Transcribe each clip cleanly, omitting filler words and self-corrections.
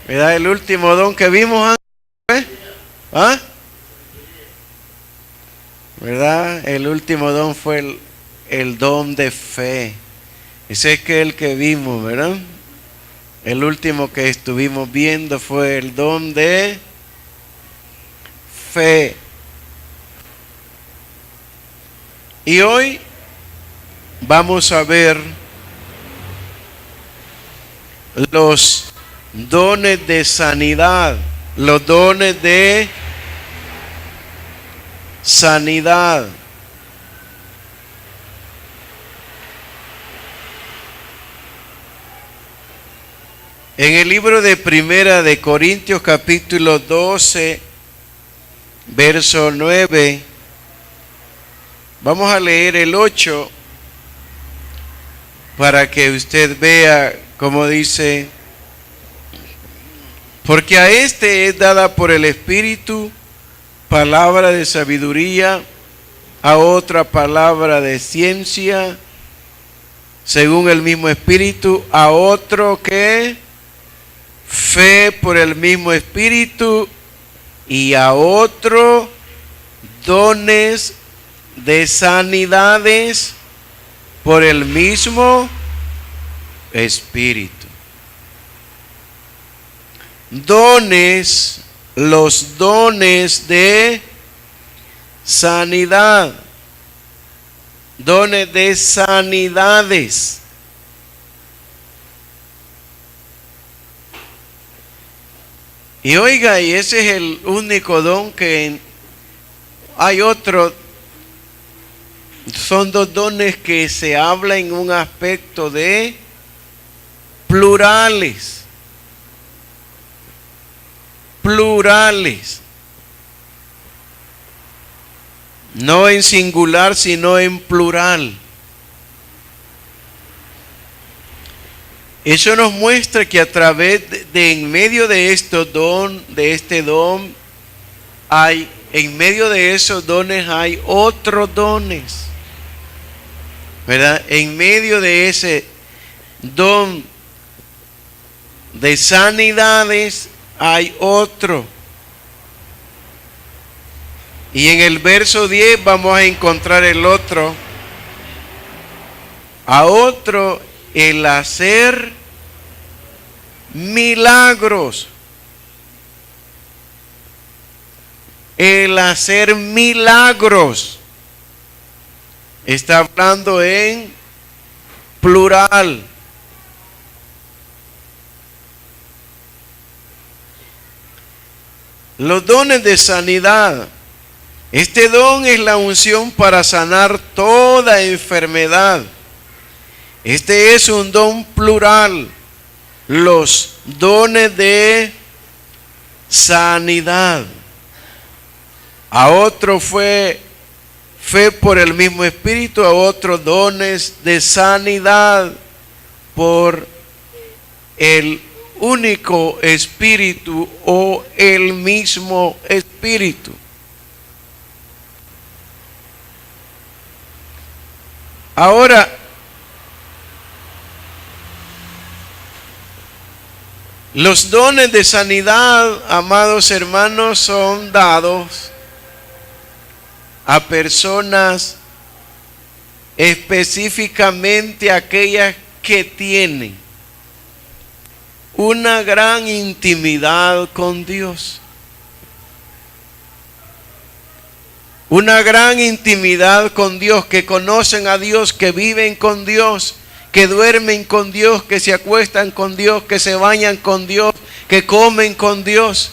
¿Verdad? El último don que vimos antes, ¿ah? ¿Verdad? El último don fue el don de fe. Ese es el que vimos, ¿verdad? El último que estuvimos viendo fue el don de fe. Y hoy vamos a ver los dones de sanidad, los dones de sanidad. En el libro de Primera de Corintios capítulo 12, verso 9, vamos a leer el 8 para que usted vea cómo dice: porque a este es dada por el Espíritu palabra de sabiduría, a otra palabra de ciencia, según el mismo Espíritu, a otro que fe por el mismo Espíritu, y a otro dones de sanidades por el mismo Espíritu. Dones, los dones de sanidad, dones de sanidades. Y oiga, y ese es el único don que hay otro. Son dos dones que se habla en un aspecto de plurales. Plurales. No en singular, sino en plural. Eso nos muestra que a través de en medio de este don, hay, en medio de esos dones hay otros dones, ¿verdad? En medio de ese don de sanidades hay otro. Y en el verso 10 vamos a encontrar el otro. A otro, el hacer milagros. El hacer milagros. Está hablando en plural. Los dones de sanidad. Este don es la unción para sanar toda enfermedad. Este es un don plural. Los dones de sanidad. A otro fue fe por el mismo Espíritu, a otros dones de sanidad por el único Espíritu o el mismo Espíritu. Ahora, los dones de sanidad, amados hermanos, son dados a personas, específicamente aquellas que tienen una gran intimidad con Dios. Una gran intimidad con Dios, que conocen a Dios, que viven con Dios, que duermen con Dios, que se acuestan con Dios, que se bañan con Dios, que comen con Dios.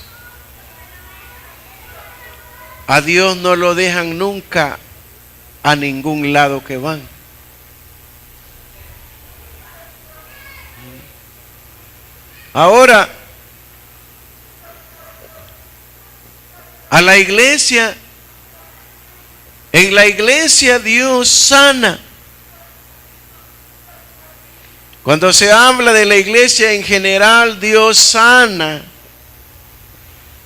A Dios no lo dejan nunca a ningún lado que van. Ahora, a la iglesia, en la iglesia Dios sana. Cuando se habla de la iglesia en general, Dios sana,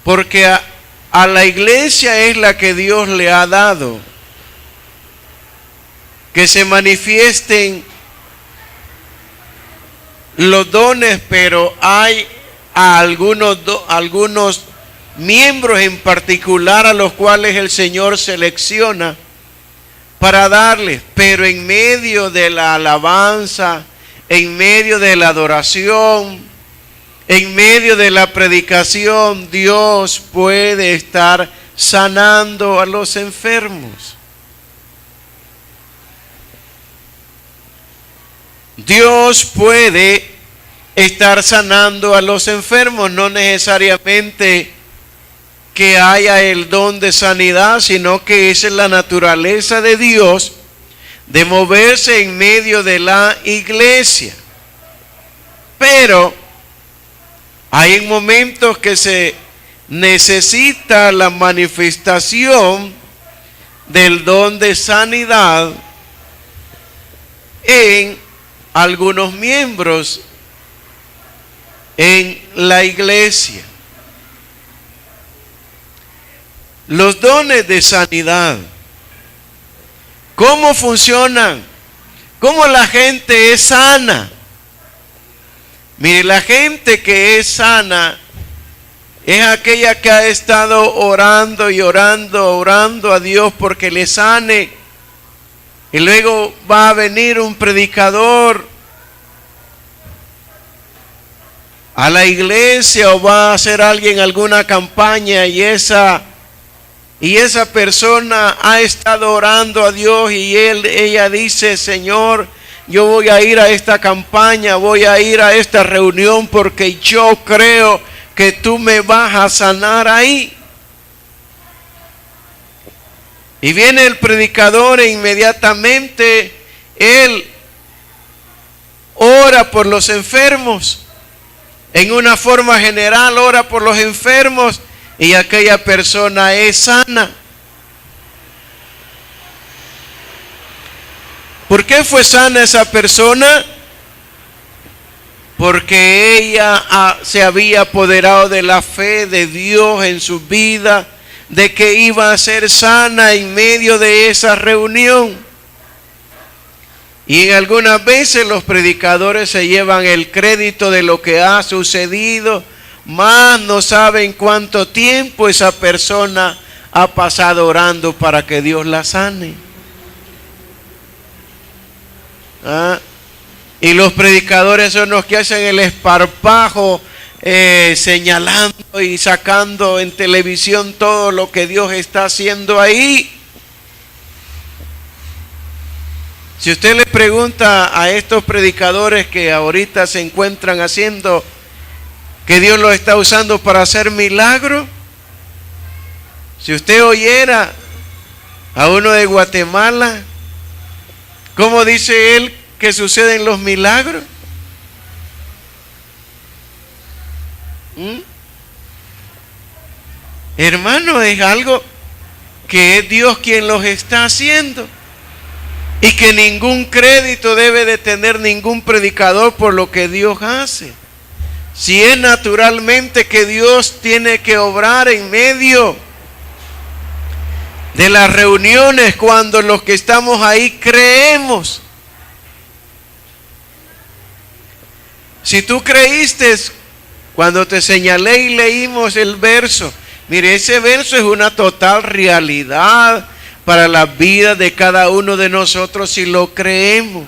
porque a la iglesia es la que Dios le ha dado que se manifiesten los dones, pero hay a algunos miembros en particular a los cuales el Señor selecciona para darles, pero en medio de la alabanza, en medio de la adoración, en medio de la predicación, Dios puede estar sanando a los enfermos. Dios puede estar sanando a los enfermos, no necesariamente que haya el don de sanidad, sino que esa es la naturaleza de Dios de moverse en medio de la iglesia. Pero hay momentos que se necesita la manifestación del don de sanidad en algunos miembros en la iglesia. Los dones de sanidad, ¿cómo funcionan? ¿Cómo la gente es sana? Mire, la gente que es sana es aquella que ha estado orando y orando a Dios porque le sane. Y luego va a venir un predicador a la iglesia o va a hacer alguien alguna campaña y esa persona ha estado orando a Dios y ella dice: Señor, yo voy a ir a esta campaña, voy a ir a esta reunión porque yo creo que tú me vas a sanar ahí. Y viene el predicador e inmediatamente él ora por los enfermos. En una forma general ora por los enfermos y aquella persona es sana. ¿Por qué fue sana esa persona? Porque ella se había apoderado de la fe de Dios en su vida, de que iba a ser sana en medio de esa reunión. Y en algunas veces los predicadores se llevan el crédito de lo que ha sucedido, mas no saben cuánto tiempo esa persona ha pasado orando para que Dios la sane. Y los predicadores son los que hacen el esparpajo, señalando y sacando en televisión todo lo que Dios está haciendo ahí. Si usted le pregunta a estos predicadores que ahorita se encuentran haciendo, que Dios los está usando para hacer milagros, si usted oyera a uno de Guatemala, ¿cómo dice él que suceden los milagros? Hermano, es algo que es Dios quien los está haciendo y que ningún crédito debe de tener ningún predicador por lo que Dios hace. Si es naturalmente que Dios tiene que obrar en medio de las reuniones cuando los que estamos ahí creemos. Si tú creíste cuando te señalé y leímos el verso, mire, ese verso es una total realidad para la vida de cada uno de nosotros si lo creemos.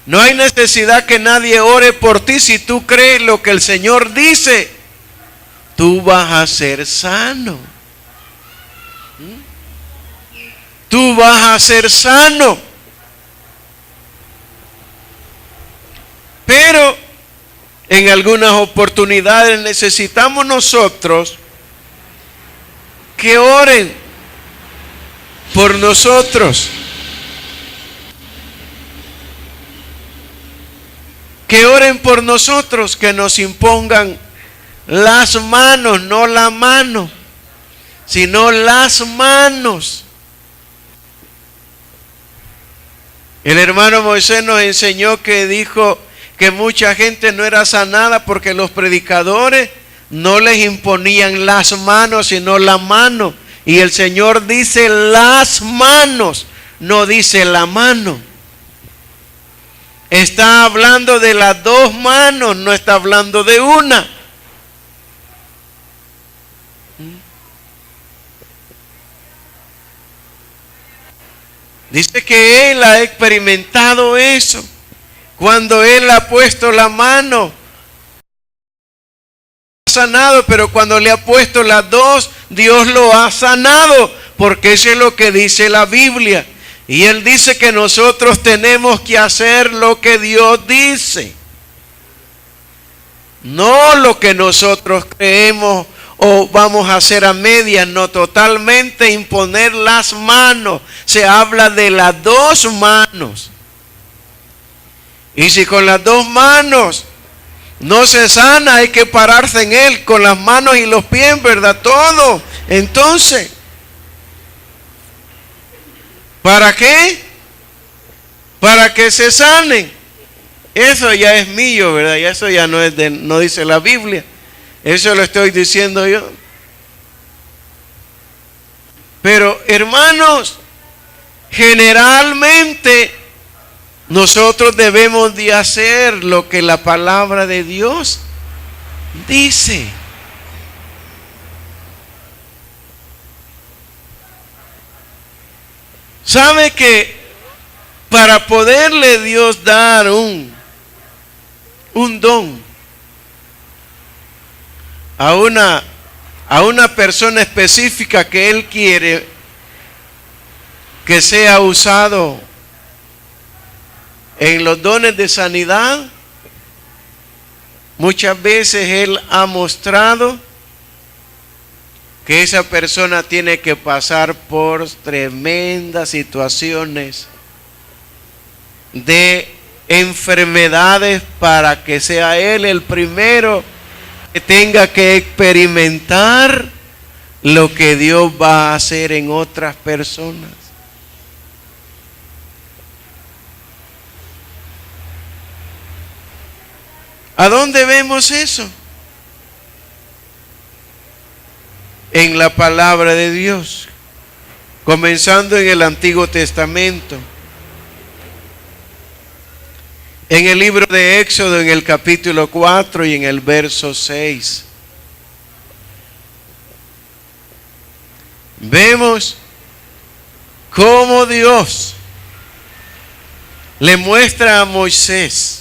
No hay necesidad que nadie ore por ti. Si tú crees lo que el Señor dice, tú vas a ser sano. Tú vas a ser sano. Pero en algunas oportunidades necesitamos nosotros que oren por nosotros. Que oren por nosotros, que nos impongan las manos, no la mano, sino las manos. El hermano Moisés nos enseñó que dijo que mucha gente no era sanada porque los predicadores no les imponían las manos, sino la mano. Y el Señor dice las manos, no dice la mano. está hablando de las dos manos, no está hablando de una. Dice que él ha experimentado eso. Cuando él ha puesto la mano, ha sanado, pero cuando le ha puesto las dos, Dios lo ha sanado, porque eso es lo que dice la Biblia. Y él dice que nosotros tenemos que hacer lo que Dios dice, no lo que nosotros creemos o vamos a hacer a medias, no, totalmente imponer las manos. Se habla de las dos manos. Y si con las dos manos no se sana, hay que pararse en él con las manos y los pies, ¿verdad? Todo. Entonces, ¿para qué? Para que se sanen. Eso ya es mío, ¿verdad? Y eso ya no dice la Biblia. Eso lo estoy diciendo yo. Pero, hermanos, generalmente nosotros debemos de hacer lo que la palabra de Dios dice. ¿Sabe que para poderle Dios dar un don a una persona específica que Él quiere que sea usado en los dones de sanidad? Muchas veces Él ha mostrado que esa persona tiene que pasar por tremendas situaciones de enfermedades para que sea Él el primero que tenga que experimentar lo que Dios va a hacer en otras personas. ¿A dónde vemos eso? En la palabra de Dios, comenzando en el Antiguo Testamento. En el libro de Éxodo, en el capítulo 4 y en el verso 6. Vemos cómo Dios le muestra a Moisés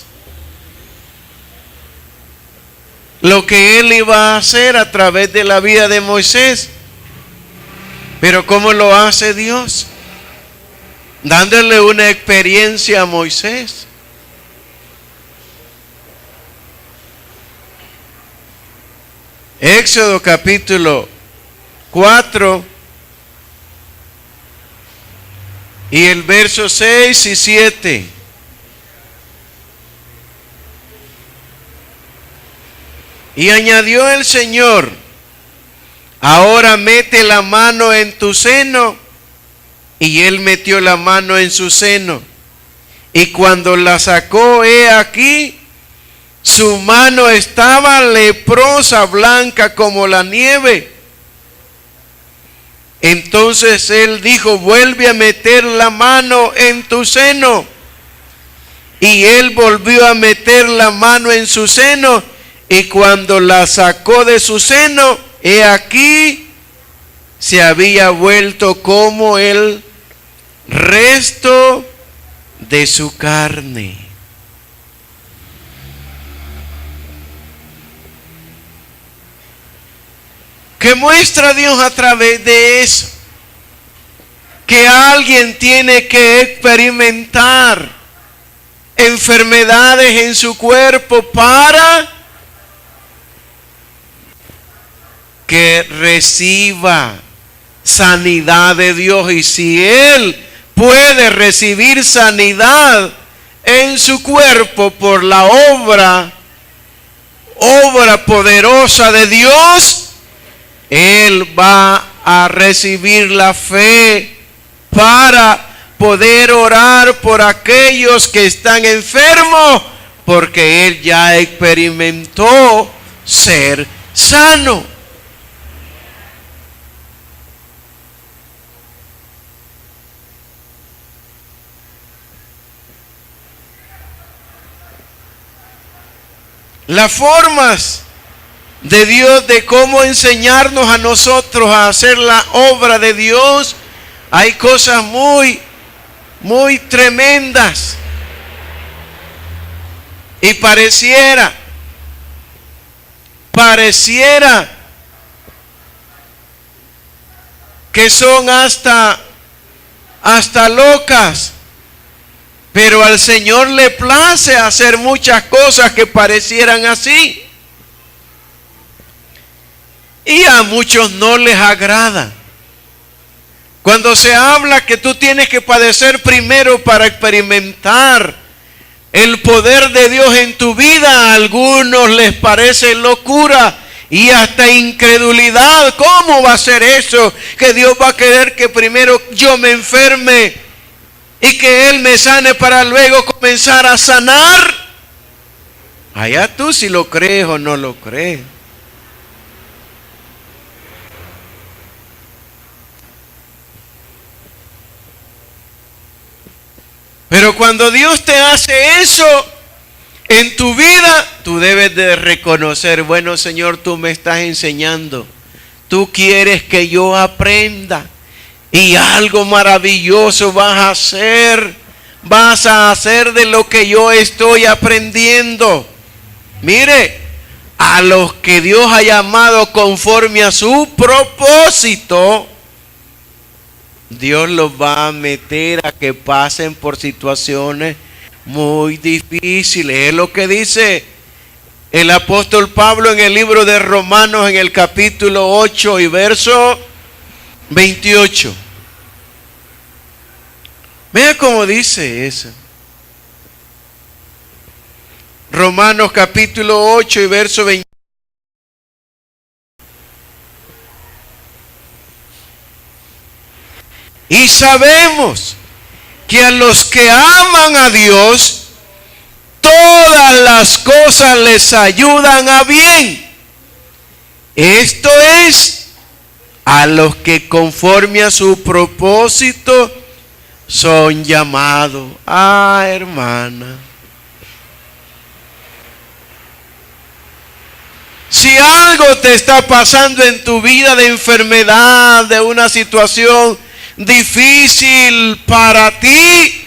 lo que él iba a hacer a través de la vida de Moisés. Pero ¿cómo lo hace Dios? Dándole una experiencia a Moisés. Éxodo capítulo 4 y el verso 6 y 7. Y añadió el Señor: ahora mete la mano en tu seno. Y él metió la mano en su seno. Y cuando la sacó, he aquí, su mano estaba leprosa, blanca como la nieve. Entonces él dijo: vuelve a meter la mano en tu seno. Y él volvió a meter la mano en su seno. Y cuando la sacó de su seno, he aquí, se había vuelto como el resto de su carne. ¿Qué muestra Dios a través de eso? Que alguien tiene que experimentar enfermedades en su cuerpo para que reciba sanidad de Dios. Y si él puede recibir sanidad en su cuerpo por la obra poderosa de Dios, él va a recibir la fe para poder orar por aquellos que están enfermos, porque él ya experimentó ser sano. las formas de Dios de cómo enseñarnos a nosotros a hacer la obra de Dios, hay cosas muy tremendas. Y pareciera que son hasta locas, pero al Señor le place hacer muchas cosas que parecieran así, y a muchos no les agrada. Cuando se habla que tú tienes que padecer primero para experimentar el poder de Dios en tu vida, a algunos les parece locura y hasta incredulidad. ¿Cómo va a ser eso? Que Dios va a querer que primero yo me enferme y que Él me sane para luego comenzar a sanar. Allá tú si lo crees o no lo crees. Pero cuando Dios te hace eso en tu vida, tú debes de reconocer, bueno, Señor, tú me estás enseñando. Tú quieres que yo aprenda y algo maravilloso vas a hacer. Vas a hacer de lo que yo estoy aprendiendo. Mire, a los que Dios ha llamado conforme a su propósito, Dios los va a meter a que pasen por situaciones muy difíciles. Es lo que dice el apóstol Pablo en el libro de Romanos, en el capítulo 8 y verso 28. Vea cómo dice eso. Romanos capítulo 8 y verso 28. Y sabemos que a los que aman a Dios, todas las cosas les ayudan a bien. Esto es, a los que conforme a su propósito son llamados. Ah, hermana. Si algo te está pasando en tu vida de enfermedad, de una situación difícil para ti,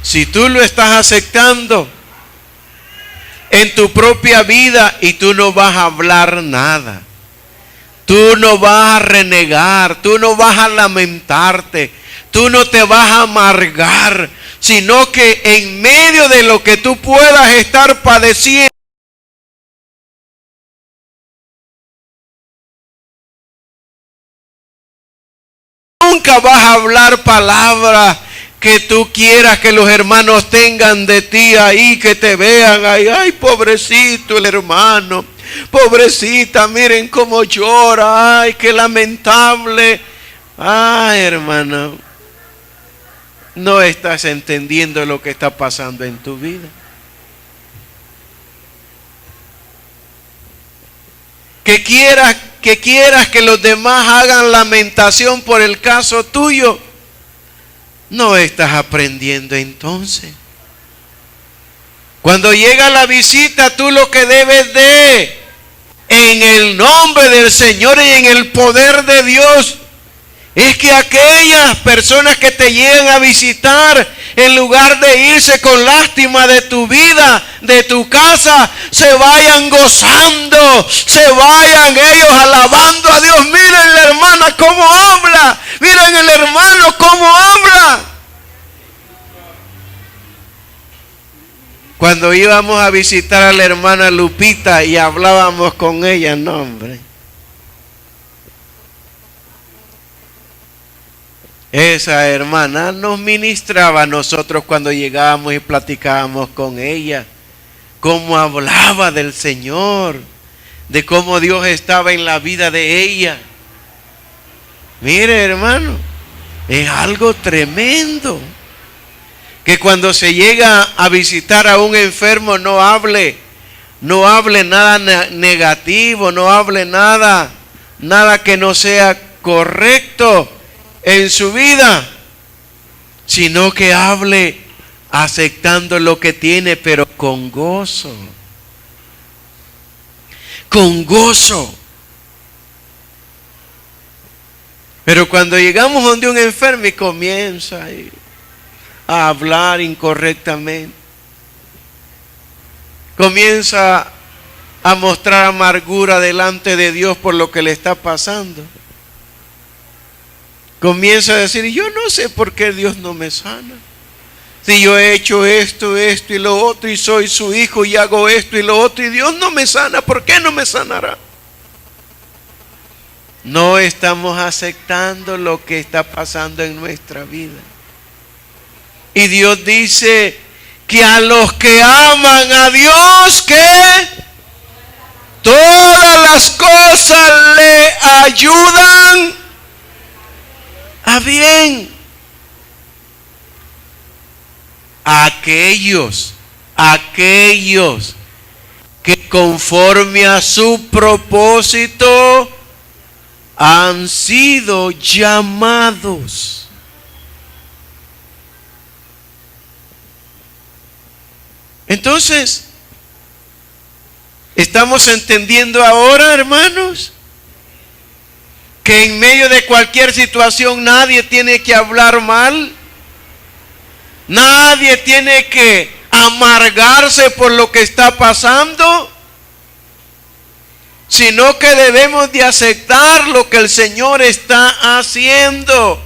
si tú lo estás aceptando en tu propia vida y tú no vas a hablar nada, tú no vas a renegar, tú no vas a lamentarte, tú no te vas a amargar, sino que en medio de lo que tú puedas estar padeciendo, nunca vas a hablar palabras que tú quieras que los hermanos tengan de ti ahí, que te vean ahí. Ay, pobrecito el hermano, pobrecita, miren cómo llora, ay, qué lamentable. Ay, hermano, no estás entendiendo lo que está pasando en tu vida. Que quieras que los demás hagan lamentación por el caso tuyo, no estás aprendiendo entonces. Cuando llega la visita, tú lo que debes de, en el nombre del Señor y en el poder de Dios, es que aquellas personas que te llegan a visitar, en lugar de irse con lástima de tu vida, de tu casa, se vayan gozando, se vayan ellos alabando a Dios. Miren la hermana cómo habla, miren el hermano cómo habla. Cuando íbamos a visitar a la hermana Lupita y hablábamos con ella, no, hombre. Esa hermana nos ministraba a nosotros cuando llegábamos y platicábamos con ella. Cómo hablaba del Señor, de cómo Dios estaba en la vida de ella. Mire, hermano, es algo tremendo. Que cuando se llega a visitar a un enfermo no hable nada negativo, no hable nada que no sea correcto en su vida, sino que hable aceptando lo que tiene, pero con gozo. Con gozo. Pero cuando llegamos donde un enfermo y comienza a hablar incorrectamente, comienza a mostrar amargura delante de Dios por lo que le está pasando, comienza a decir, yo no sé por qué Dios no me sana. Si yo he hecho esto y lo otro, y soy su hijo y hago esto y lo otro, y Dios no me sana, ¿por qué no me sanará? No estamos aceptando lo que está pasando en nuestra vida. Y Dios dice que a los que aman a Dios, que todas las cosas le ayudan a bien. Aquellos que conforme a su propósito han sido llamados. Entonces, ¿estamos entendiendo ahora, hermanos? Que en medio de cualquier situación nadie tiene que hablar mal. Nadie tiene que amargarse por lo que está pasando, sino que debemos de aceptar lo que el Señor está haciendo.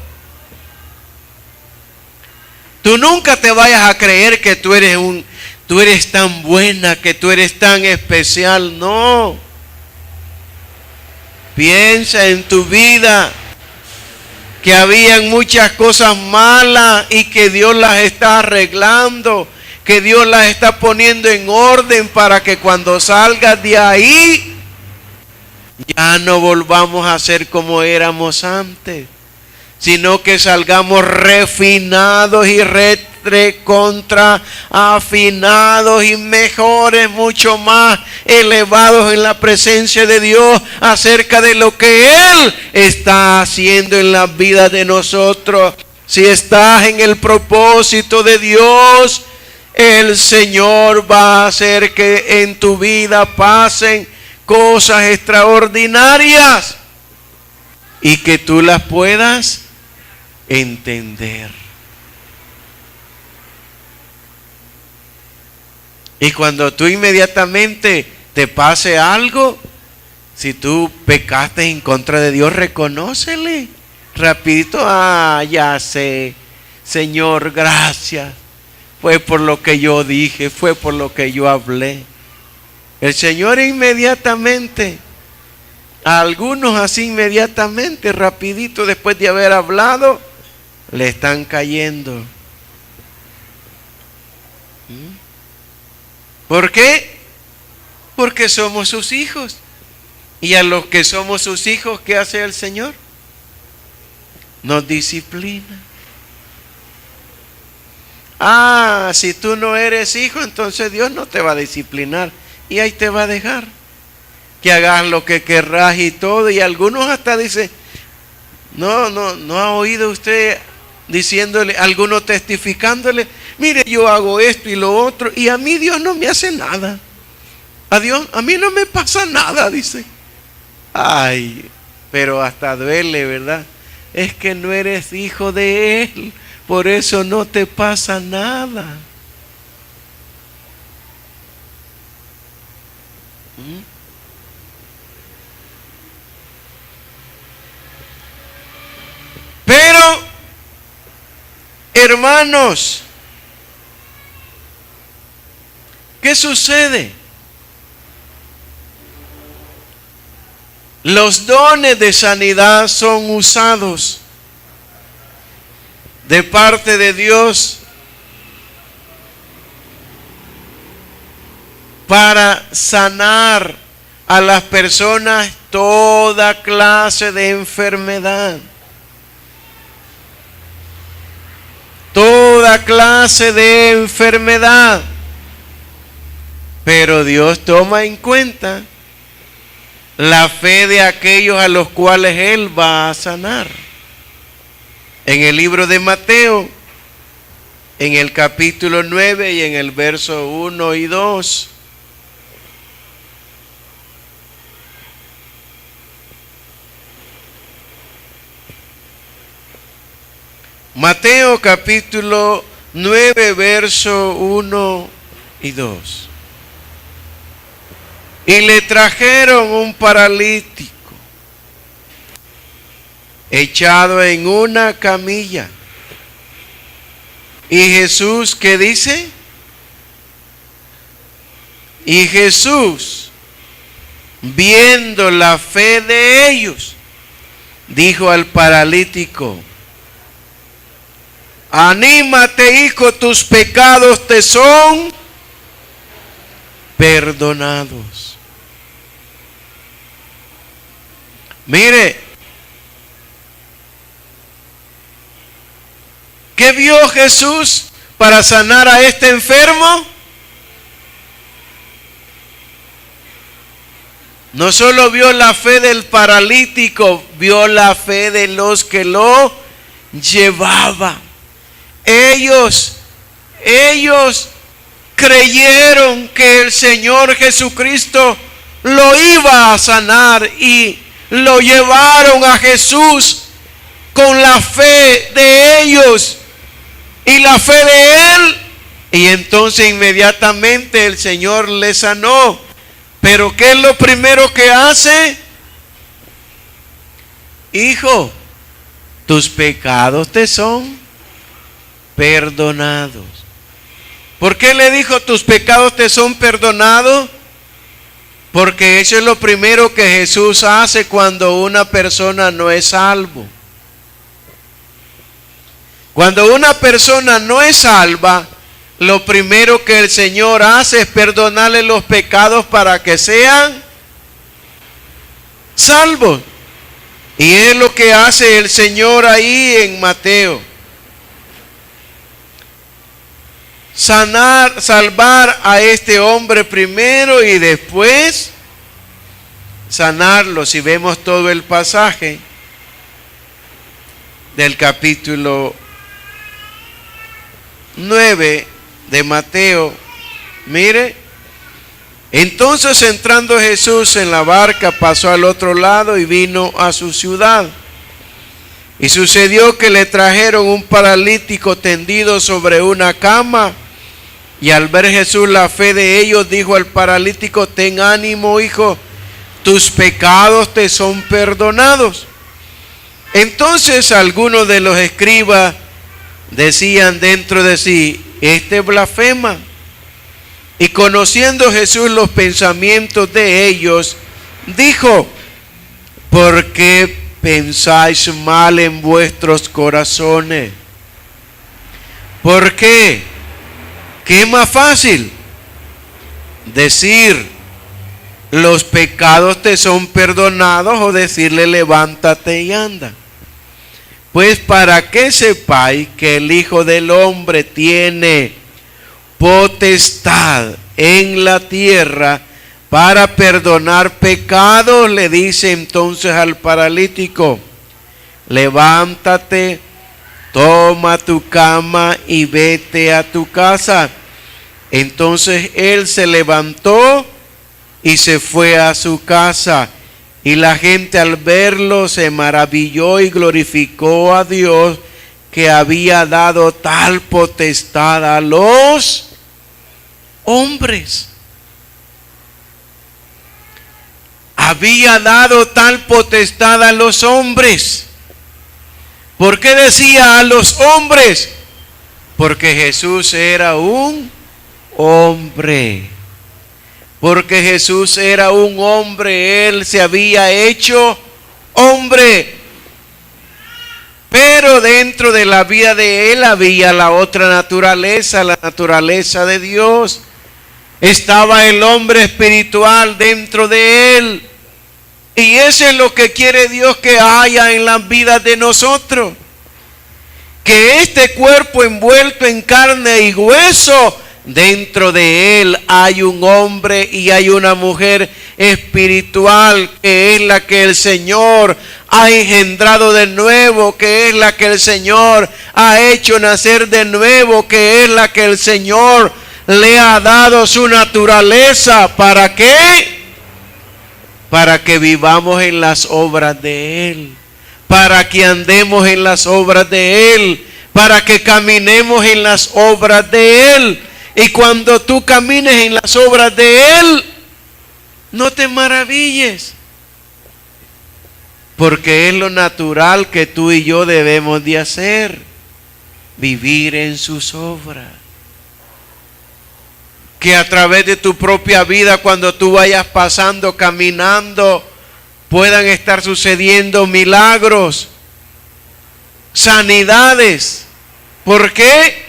Tú nunca te vayas a creer que tú eres tan buena, que tú eres tan especial. No. Piensa en tu vida que habían muchas cosas malas y que Dios las está arreglando, que Dios las está poniendo en orden para que cuando salgas de ahí ya no volvamos a ser como éramos antes, sino que salgamos refinados y recontra afinados y mejores, mucho más elevados en la presencia de Dios acerca de lo que Él está haciendo en la vida de nosotros. Si estás en el propósito de Dios, el Señor va a hacer que en tu vida pasen cosas extraordinarias y que tú las puedas entender. Y cuando tú inmediatamente te pase algo, si tú pecaste en contra de Dios, reconócele rapidito. Ya sé, Señor, gracias. Fue por lo que yo dije, fue por lo que yo hablé. El Señor inmediatamente, a algunos así inmediatamente, rapidito después de haber hablado, le están cayendo. ¿Por qué? Porque somos sus hijos. Y a los que somos sus hijos, ¿qué hace el Señor? Nos disciplina. Si tú no eres hijo, entonces Dios no te va a disciplinar. Y ahí te va a dejar que hagas lo que querrás y todo. Y algunos hasta dicen, no ha oído usted diciéndole, algunos testificándole, mire, yo hago esto y lo otro, y a mí Dios no me hace nada. A mí no me pasa nada, dice. Ay, pero hasta duele, ¿verdad? Es que no eres hijo de Él, por eso no te pasa nada. Pero, hermanos, ¿qué sucede? Los dones de sanidad son usados de parte de Dios para sanar a las personas toda clase de enfermedad. Toda clase de enfermedad. Pero Dios toma en cuenta la fe de aquellos a los cuales Él va a sanar. En el libro de Mateo, en el capítulo 9 y en el verso 1 y 2. Mateo capítulo 9, verso 1 y 2. Y le trajeron un paralítico echado en una camilla. Y Jesús, ¿qué dice? Y Jesús, viendo la fe de ellos, dijo al paralítico: anímate, hijo, tus pecados te son perdonados. Mire, ¿qué vio Jesús para sanar a este enfermo? No solo vio la fe del paralítico, vio la fe de los que lo llevaban. Ellos creyeron que el Señor Jesucristo lo iba a sanar y lo llevaron a Jesús con la fe de ellos y la fe de él, y entonces inmediatamente el Señor le sanó. Pero ¿qué es lo primero que hace? Hijo, tus pecados te son perdonados. ¿Por qué le dijo tus pecados te son perdonados? Porque eso es lo primero que Jesús hace cuando una persona no es salvo. Cuando una persona no es salva, lo primero que el Señor hace es perdonarle los pecados para que sean salvos. Y es lo que hace el Señor ahí en Mateo. Salvar a este hombre primero y después sanarlo. Si vemos todo el pasaje del capítulo 9 de Mateo, mire, entonces entrando Jesús en la barca pasó al otro lado y vino a su ciudad. Y sucedió que le trajeron un paralítico tendido sobre una cama. Y al ver Jesús la fe de ellos, dijo al paralítico: ten ánimo, hijo, tus pecados te son perdonados. Entonces algunos de los escribas decían dentro de sí: este blasfema. Y conociendo Jesús los pensamientos de ellos, dijo: ¿por qué pensáis mal en vuestros corazones? ¿Por qué? ¿Qué es más fácil? Decir los pecados te son perdonados o decirle levántate y anda. Pues para que sepáis que el Hijo del Hombre tiene potestad en la tierra para perdonar pecados, le dice entonces al paralítico: levántate, toma tu cama y vete a tu casa. Entonces él se levantó y se fue a su casa. Y la gente al verlo se maravilló y glorificó a Dios, que había dado tal potestad a los hombres. Había dado tal potestad a los hombres. ¿Por qué decía a los hombres? Porque Jesús era un hombre. Porque Jesús era un hombre, Él se había hecho hombre. Pero dentro de la vida de Él había la otra naturaleza, la naturaleza de Dios. Estaba el hombre espiritual dentro de Él. Y eso es lo que quiere Dios que haya en las vidas de nosotros. Que este cuerpo envuelto en carne y hueso, dentro de él hay un hombre y hay una mujer espiritual, que es la que el Señor ha engendrado de nuevo, que es la que el Señor ha hecho nacer de nuevo, que es la que el Señor le ha dado su naturaleza. ¿Para qué? Para que vivamos en las obras de Él, para que andemos en las obras de Él, para que caminemos en las obras de Él. Y cuando tú camines en las obras de Él, no te maravilles, porque es lo natural que tú y yo debemos de hacer, vivir en sus obras. Que a través de tu propia vida, cuando tú vayas pasando, caminando, puedan estar sucediendo milagros, sanidades. ¿Por qué?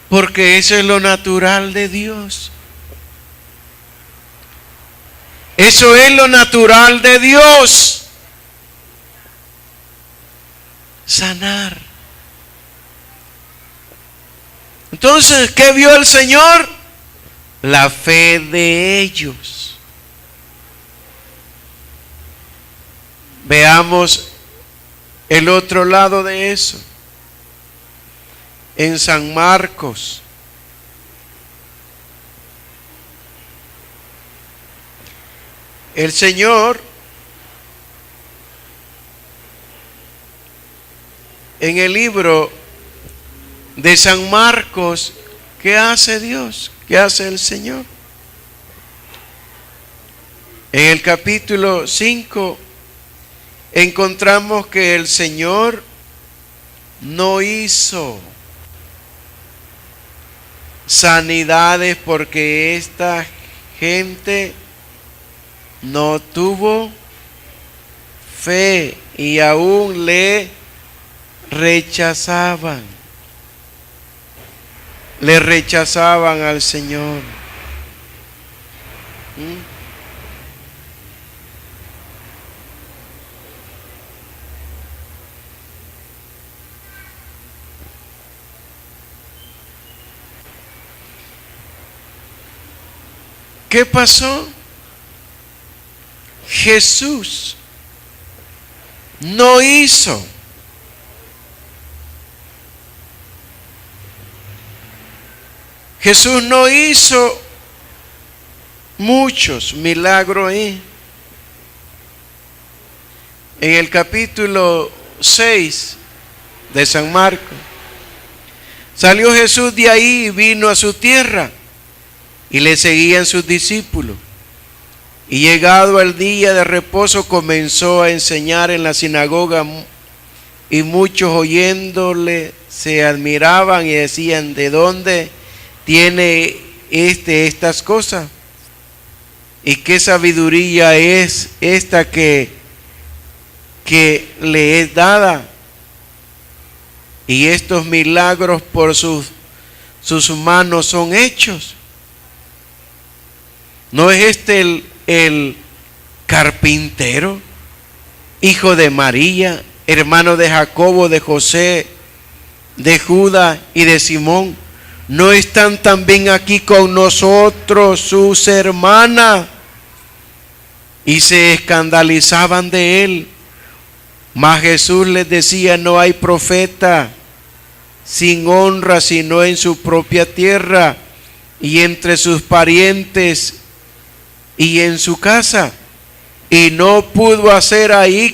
Porque eso es lo natural de Dios. Eso es lo natural de Dios. Sanar. Entonces, ¿qué vio el Señor? La fe de ellos. Veamos el otro lado de eso. En San Marcos, el Señor en el libro de San Marcos, ¿qué hace Dios? ¿Qué hace el Señor? En el capítulo 5 encontramos que el Señor no hizo sanidades porque esta gente no tuvo fe y aún le rechazaban. Le rechazaban al Señor. ¿Qué pasó? Jesús no hizo muchos milagros ahí. En el capítulo 6 de San Marcos, salió Jesús de ahí y vino a su tierra, y le seguían sus discípulos. Y llegado el día de reposo, comenzó a enseñar en la sinagoga, y muchos oyéndole se admiraban y decían: ¿de dónde tiene estas cosas? ¿Y qué sabiduría es esta que le es dada? Y estos milagros por sus manos son hechos. ¿No es este el carpintero, hijo de María, hermano de Jacobo, de José, de Judas y de Simón? ¿No están también aquí con nosotros sus hermanas? Y se escandalizaban de él. Mas Jesús les decía: no hay profeta sin honra sino en su propia tierra y entre sus parientes y en su casa. Y no pudo hacer ahí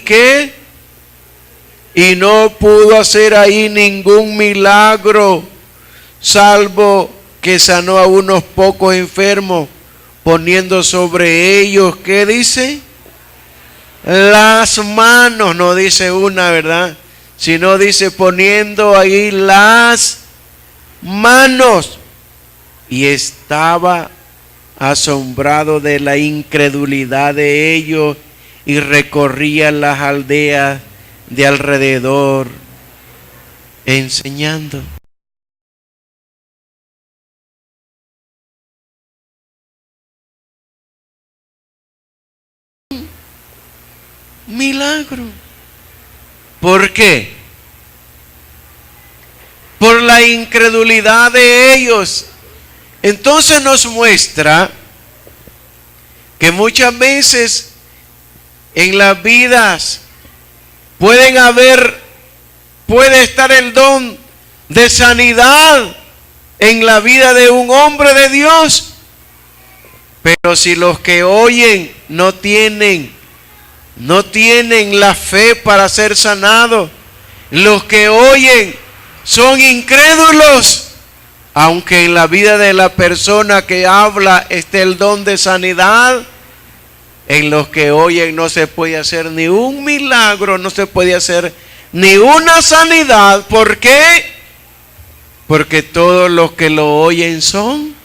ningún milagro, salvo que sanó a unos pocos enfermos, poniendo sobre ellos, ¿qué dice? Las manos. No dice una, ¿verdad? Sino dice poniendo ahí las manos. Y estaba asombrado de la incredulidad de ellos, y recorría las aldeas de alrededor enseñando. Milagro. ¿Por qué? Por la incredulidad de ellos. Entonces nos muestra que muchas veces en las vidas puede estar el don de sanidad en la vida de un hombre de Dios, pero si los que oyen no tienen la fe para ser sanados, los que oyen son incrédulos, aunque en la vida de la persona que habla esté el don de sanidad, en los que oyen no se puede hacer ni un milagro, no se puede hacer ni una sanidad. ¿Por qué? Porque todos los que lo oyen son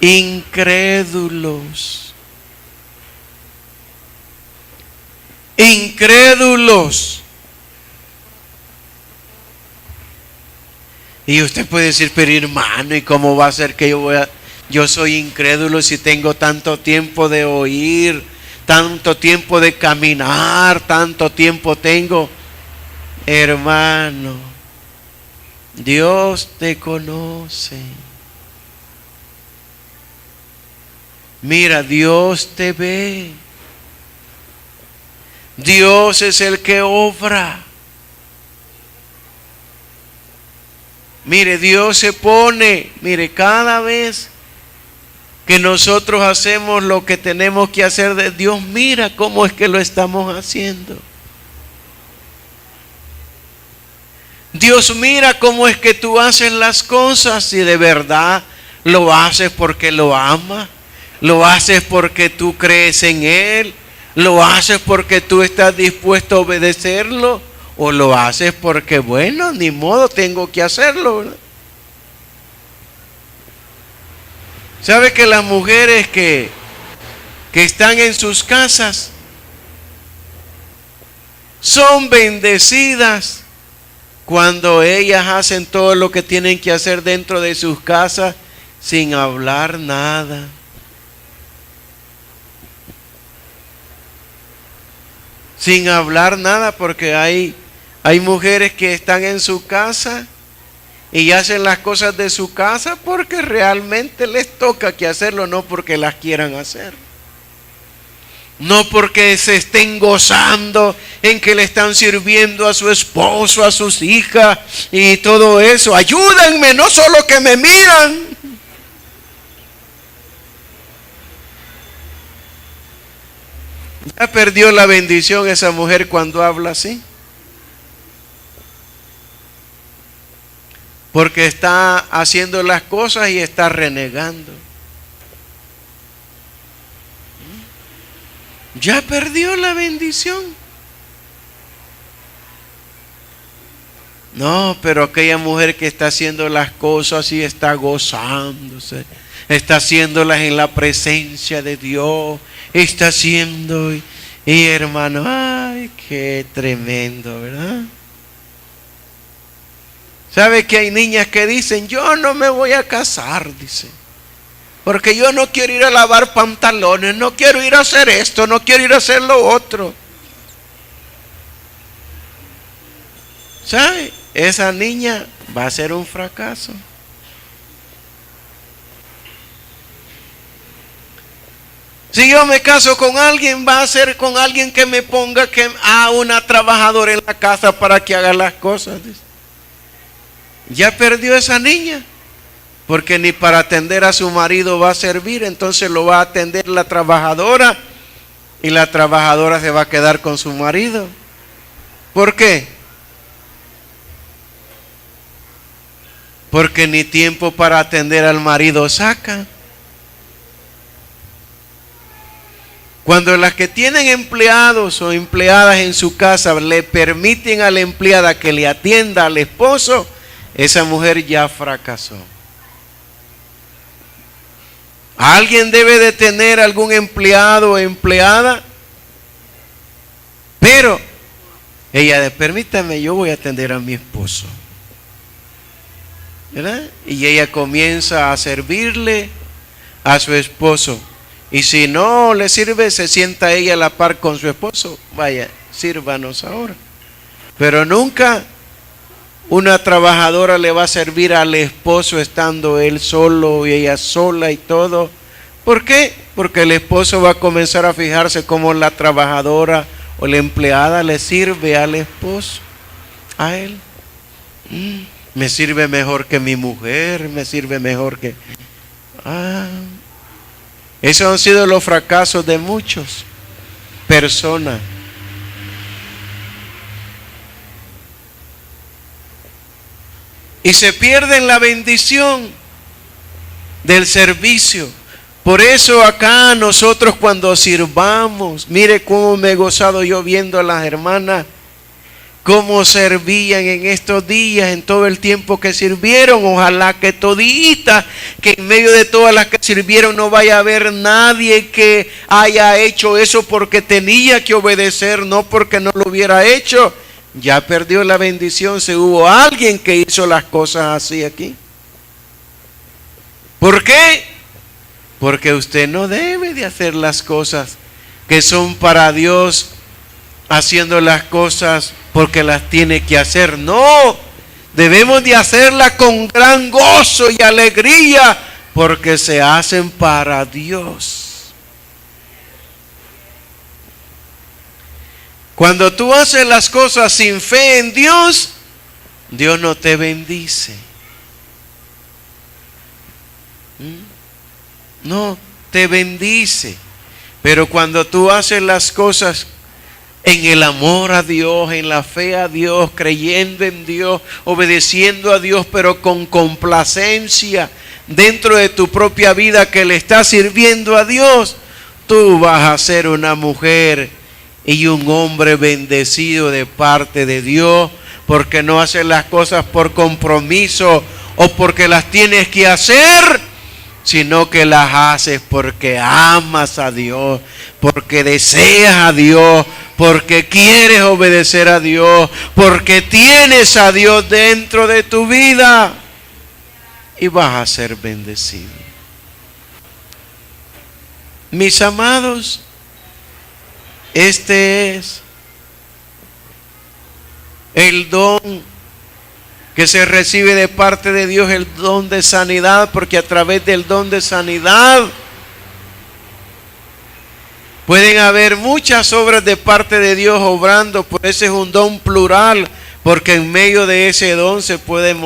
incrédulos. Incrédulos. Y usted puede decir, pero hermano, ¿y cómo va a ser que yo soy incrédulo si tengo tanto tiempo de oír, tanto tiempo de caminar, tanto tiempo tengo? Hermano, Dios te conoce. Mira, Dios te ve. Dios es el que obra. Mire, Dios se pone, mire, cada vez que nosotros hacemos lo que tenemos que hacer, de Dios mira cómo es que lo estamos haciendo. Dios mira cómo es que tú haces las cosas, y de verdad lo haces porque lo amas, lo haces porque tú crees en Él, lo haces porque tú estás dispuesto a obedecerlo, o lo haces porque, bueno, ni modo, tengo que hacerlo, ¿verdad? ¿Sabe que las mujeres que están en sus casas son bendecidas cuando ellas hacen todo lo que tienen que hacer dentro de sus casas sin hablar nada? Sin hablar nada, porque hay mujeres que están en su casa y hacen las cosas de su casa porque realmente les toca que hacerlo, no porque las quieran hacer. No porque se estén gozando en que le están sirviendo a su esposo, a sus hijas y todo eso. Ayúdenme, no solo que me miran. Ya perdió la bendición esa mujer cuando habla así. Porque está haciendo las cosas y está renegando. Ya perdió la bendición. No, pero aquella mujer que está haciendo las cosas y está gozándose, está haciéndolas en la presencia de Dios, está haciendo, y hermano, ay, qué tremendo, ¿verdad? ¿Sabe que hay niñas que dicen, yo no me voy a casar, dice, porque yo no quiero ir a lavar pantalones, no quiero ir a hacer esto, no quiero ir a hacer lo otro? ¿Sabe? Esa niña va a ser un fracaso. Si yo me caso con alguien, va a ser con alguien que me ponga a una trabajadora en la casa para que haga las cosas, dice. Ya perdió esa niña, porque ni para atender a su marido va a servir, entonces lo va a atender la trabajadora, y la trabajadora se va a quedar con su marido. ¿Por qué? Porque ni tiempo para atender al marido saca. Cuando las que tienen empleados o empleadas en su casa le permiten a la empleada que le atienda al esposo, esa mujer ya fracasó. Alguien debe de tener algún empleado o empleada, pero ella permítame, yo voy a atender a mi esposo, ¿verdad? Y ella comienza a servirle a su esposo. Y si no le sirve, se sienta ella a la par con su esposo. Vaya, sírvanos ahora. Pero nunca una trabajadora le va a servir al esposo estando él solo y ella sola y todo. ¿Por qué? Porque el esposo va a comenzar a fijarse cómo la trabajadora o la empleada le sirve al esposo, a él. Me sirve mejor que mi mujer, me sirve mejor que... Esos han sido los fracasos de muchas personas. Y se pierden la bendición del servicio. Por eso acá nosotros cuando sirvamos, mire cómo me he gozado yo viendo a las hermanas, cómo servían en estos días, en todo el tiempo que sirvieron. Ojalá que todita, que en medio de todas las que sirvieron no vaya a haber nadie que haya hecho eso porque tenía que obedecer, no porque no lo hubiera hecho. Ya perdió la bendición si hubo alguien que hizo las cosas así aquí. ¿Por qué? Porque usted no debe de hacer las cosas que son para Dios, haciendo las cosas porque las tiene que hacer. No, debemos de hacerlas con gran gozo y alegría porque se hacen para Dios. Cuando tú haces las cosas sin fe en Dios, Dios no te bendice. No te bendice. Pero cuando tú haces las cosas en el amor a Dios, en la fe a Dios, creyendo en Dios, obedeciendo a Dios, pero con complacencia dentro de tu propia vida que le estás sirviendo a Dios, tú vas a ser una mujer y un hombre bendecido de parte de Dios, porque no haces las cosas por compromiso o porque las tienes que hacer, sino que las haces porque amas a Dios, porque deseas a Dios, porque quieres obedecer a Dios, porque tienes a Dios dentro de tu vida y vas a ser bendecido. Mis amados, este es el don que se recibe de parte de Dios, el don de sanidad, porque a través del don de sanidad pueden haber muchas obras de parte de Dios obrando. Por eso es un don plural, porque en medio de ese don se pueden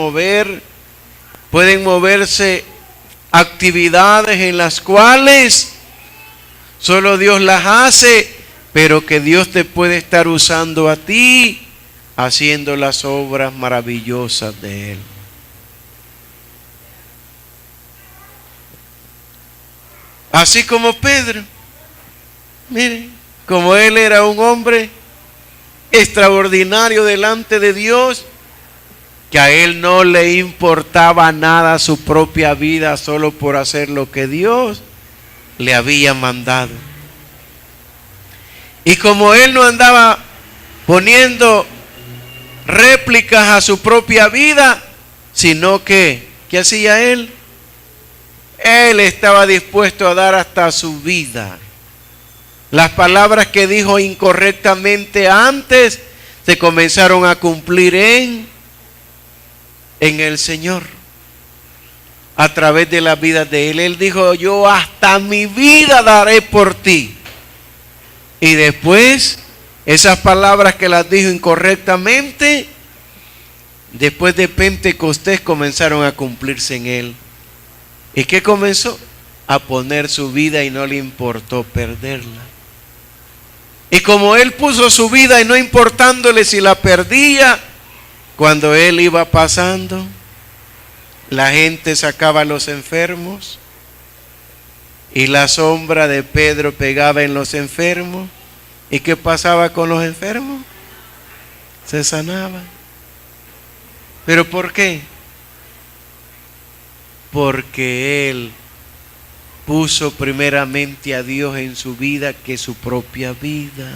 moverse actividades en las cuales solo Dios las hace, pero que Dios te puede estar usando a ti, haciendo las obras maravillosas de Él. Así como Pedro, mire, como él era un hombre extraordinario delante de Dios, que a él no le importaba nada su propia vida solo por hacer lo que Dios le había mandado. Y como él no andaba poniendo réplicas a su propia vida, sino que, ¿qué hacía él? Él estaba dispuesto a dar hasta su vida. Las palabras que dijo incorrectamente antes se comenzaron a cumplir en el Señor, a través de la vida de él. Él dijo: yo hasta mi vida daré por ti. Y después esas palabras que las dijo incorrectamente, después de Pentecostés comenzaron a cumplirse en él. ¿Y qué comenzó? A poner su vida y no le importó perderla. Y como él puso su vida y no importándole si la perdía, cuando él iba pasando, la gente sacaba a los enfermos y la sombra de Pedro pegaba en los enfermos. ¿Y qué pasaba con los enfermos? Se sanaban. ¿Pero por qué? Porque él puso primeramente a Dios en su vida que su propia vida.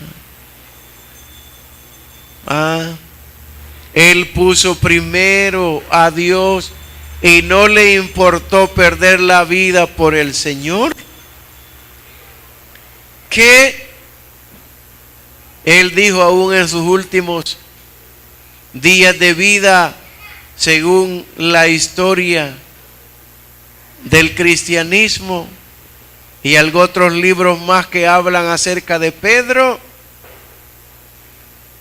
Él puso primero a Dios y no le importó perder la vida por el Señor. Que él dijo aún en sus últimos días de vida, según la historia del cristianismo y otros libros más que hablan acerca de Pedro,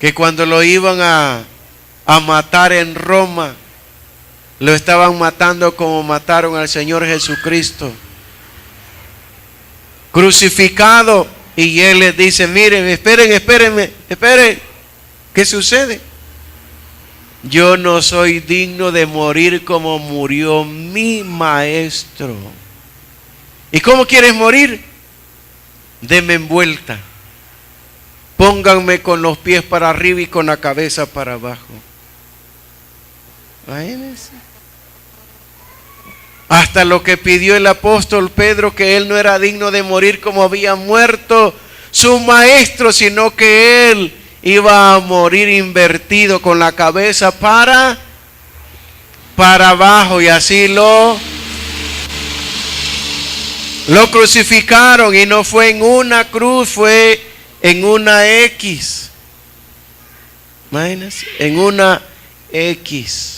que cuando lo iban a matar en Roma, lo estaban matando como mataron al Señor Jesucristo, crucificado. Y Él les dice: miren, esperen. ¿Qué sucede? Yo no soy digno de morir como murió mi maestro. ¿Y cómo quieres morir? Denme envuelta. Pónganme con los pies para arriba y con la cabeza para abajo. Imagínense. Hasta lo que pidió el apóstol Pedro, que él no era digno de morir como había muerto su maestro, sino que él iba a morir invertido con la cabeza para abajo. Y así lo crucificaron, y no fue en una cruz, fue en una X. Imagínense, en una X.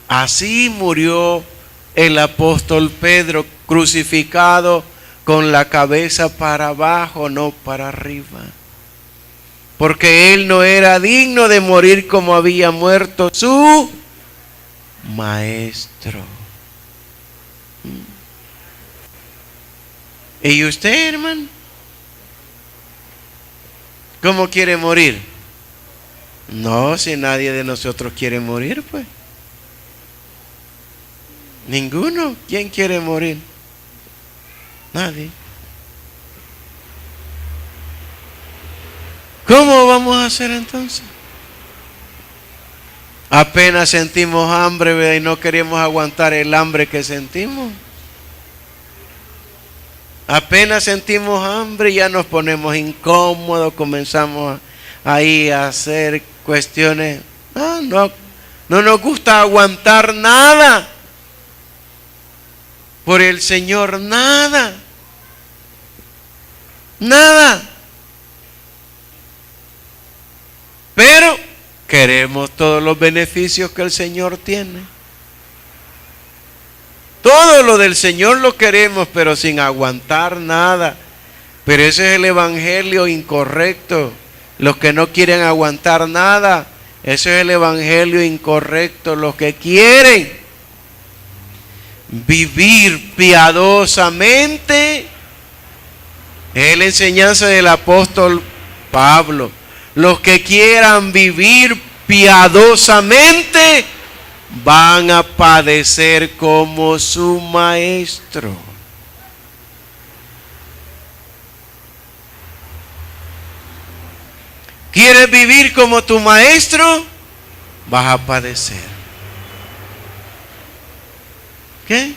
Así murió el apóstol Pedro, crucificado con la cabeza para abajo, no para arriba. Porque él no era digno de morir como había muerto su maestro. ¿Y usted, hermano? ¿Cómo quiere morir? No, si nadie de nosotros quiere morir, pues. Ninguno. ¿Quién quiere morir? Nadie. ¿Cómo vamos a hacer entonces? Apenas sentimos hambre, ¿verdad? Y no queremos aguantar el hambre que sentimos. Apenas sentimos hambre y ya nos ponemos incómodos, comenzamos ahí a hacer cuestiones. No nos gusta aguantar nada. Por el Señor, nada. Pero queremos todos los beneficios que el Señor tiene. Todo lo del Señor lo queremos, pero sin aguantar nada. Pero ese es el evangelio incorrecto. Los que no quieren aguantar nada, ese es el evangelio incorrecto. Los que quieren vivir piadosamente, es la enseñanza del apóstol Pablo. Los que quieran vivir piadosamente van a padecer como su maestro. ¿Quieres vivir como tu maestro? Vas a padecer. ¿Qué?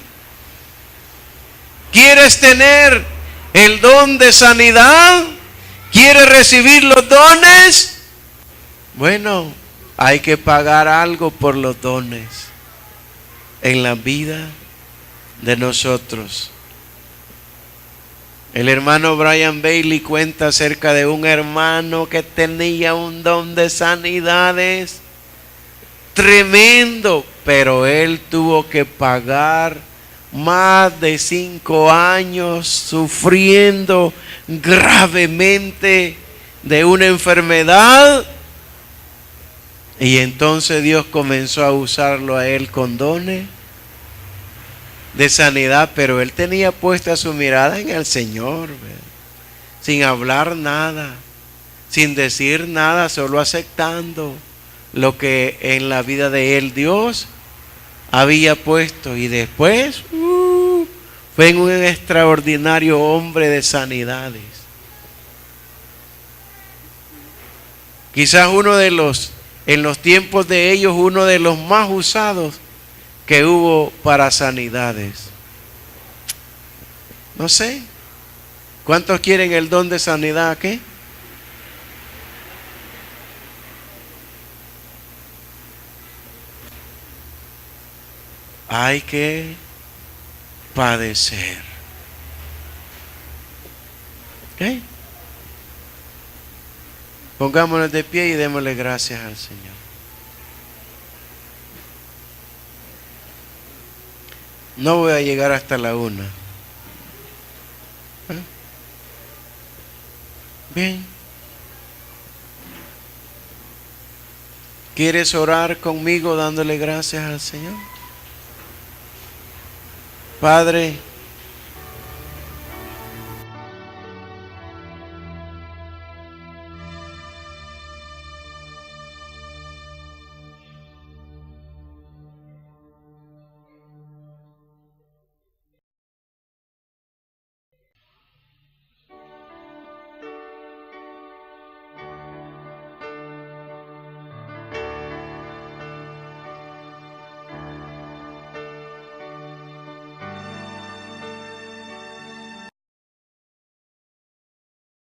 ¿Quieres tener el don de sanidad? ¿Quieres recibir los dones? Bueno, hay que pagar algo por los dones en la vida de nosotros. El hermano Brian Bailey cuenta acerca de un hermano que tenía un don de sanidades tremendo, pero él tuvo que pagar más de 5 años sufriendo gravemente de una enfermedad, y entonces Dios comenzó a usarlo a él con dones de sanidad, pero él tenía puesta su mirada en el Señor, ¿verdad? Sin hablar nada, sin decir nada, solo aceptando lo que en la vida de él Dios había puesto. Y después fue un extraordinario hombre de sanidades. Quizás en los tiempos de ellos, uno de los más usados que hubo para sanidades. No sé, ¿cuántos quieren el don de sanidad aquí? Hay que padecer. ¿Ok? Pongámonos de pie y démosle gracias al Señor. No voy a llegar hasta la 1. Bien. ¿Quieres orar conmigo dándole gracias al Señor? Padre,